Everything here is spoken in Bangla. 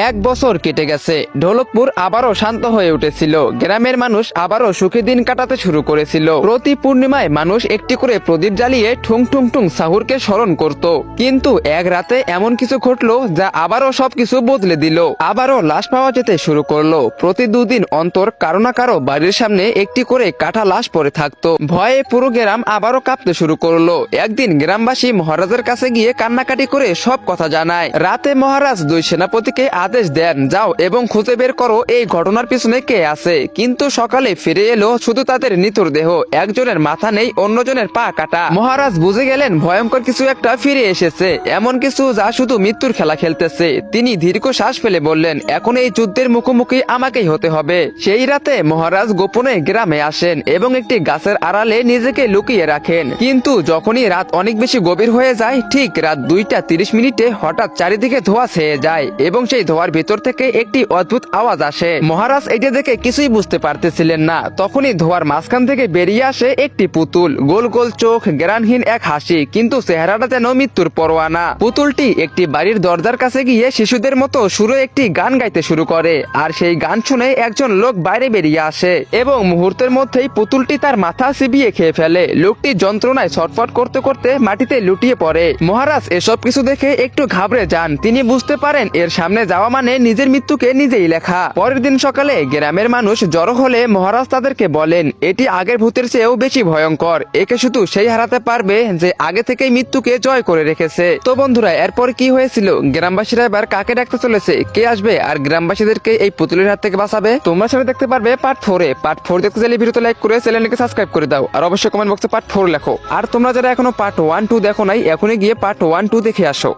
এক বছর কেটে গেছে। ঢোলকপুর আবারও শান্ত হয়ে উঠেছিল। গ্রামের মানুষ আবারও সুখী দিন কাটাতে শুরু করেছিল। প্রতি পূর্ণিমায় মানুষ একটি করে প্রদীপ জ্বালিয়ে ঠুং ঠুং ঠুং সাহুরকে স্মরণ করত। কিন্তু এক রাতে এমন কিছু ঘটলো যা আবারও সবকিছু বদলে দিল। আবারও লাশ পাওয়া যেতে শুরু করলো। প্রতি দুদিন অন্তর কারো না কারো বাড়ির সামনে একটি করে কাটা লাশ পড়ে থাকতো। ভয়ে পুরো গ্রাম আবারও কাঁপতে শুরু করলো। একদিন গ্রামবাসী মহারাজের কাছে গিয়ে কান্নাকাটি করে সব কথা জানায়। রাতে মহারাজ দুই সেনাপতিকে আদেশ দেন, যাও এবং খুঁজে বের করো এই ঘটনার পিছনে কে আছে। কিন্তু সকালে ফিরে এলো শুধু তাদের নিথর দেহ। একজনের মাথা নেই, অন্যজনের পা কাটা। মহারাজ বুঝে গেলেন ভয়ঙ্কর কিছু একটা ফিরে এসেছে, এমন কিছু যা শুধু মৃত্যুর খেলা খেলতেছে। তিনি দীর্ঘ শ্বাস ফেলে বললেন, এখন এই যুদ্ধের মুখোমুখি আমাকেই হতে হবে। সেই রাতে মহারাজ গোপনে গ্রামে আসেন এবং একটি গাছের আড়ালে নিজেকে লুকিয়ে রাখেন। কিন্তু যখনই রাত অনেক বেশি গভীর হয়ে যায়, ঠিক রাত 2:30 হঠাৎ চারিদিকে ধোঁয়া ছেয়ে যায় এবং সেই ধোঁয়ার ভিতর থেকে একটি অদ্ভুত আওয়াজ আসে। মহারাজ এটা দেখে কিছুই বুঝতে পারতেছিলেন না। তখনই ধোঁয়ার মাঝখান থেকে বেরিয়ে আসে একটি পুতুল, গোল গোল চোখ, জ্ঞানহীন এক হাসি, কিন্তু চেহারাটা যেন মৃত্যুর পরোয়ানা। পুতুলটি একটি বাড়ির দরজার কাছে গিয়ে শিশুদের মতো সুরে একটি গান গাইতে শুরু করে। আর সেই গান শুনে একজন লোক বাইরে বেরিয়ে আসে এবং মুহূর্তের মধ্যেই পুতুলটি তার মাথা চিবিয়ে খেয়ে ফেলে। লোকটি যন্ত্রণায় ছটফট করতে করতে মাটিতে লুটিয়ে পড়ে। মহারাজ এসব কিছু দেখে একটু ঘাবড়ে যান। তিনি বুঝতে পারেন এর সামনে যাওয়া মানে নিজের মৃত্যুকে নিজেই লেখা। পরের দিন সকালে গ্রামের মানুষ জড়ো হলে মহারাজ তাদেরকে বলেন, এটি আগের ভূতের চেয়েও বেশি ভয়ঙ্কর। একে শুধু সেই হারাতে পারবে যে আগে থেকেই মৃত্যুকে জয় করে রেখেছে। তো বন্ধুরা, এরপর কি হয়েছিল? গ্রামবাসীরা এবার কাকে ডাকতে চলেছে? কে আসবে আর গ্রামবাসীদেরকে এই পুতুলের হাত থেকে বাঁচাবে? তোমরা সেটা দেখতে পারবে পার্ট 4-এ। পার্ট 4 দেখতে চাইলে ভিডিওতে লাইক করে চ্যানেলটিকে সাবস্ক্রাইব করে দাও। আর অবশ্যই কমেন্ট বক্সে পার্ট 4 লেখো। আর তোমরা যারা এখনো পার্ট 1-2 দেখো নাই, এখনই গিয়ে পার্ট 1-2 দেখে আসো।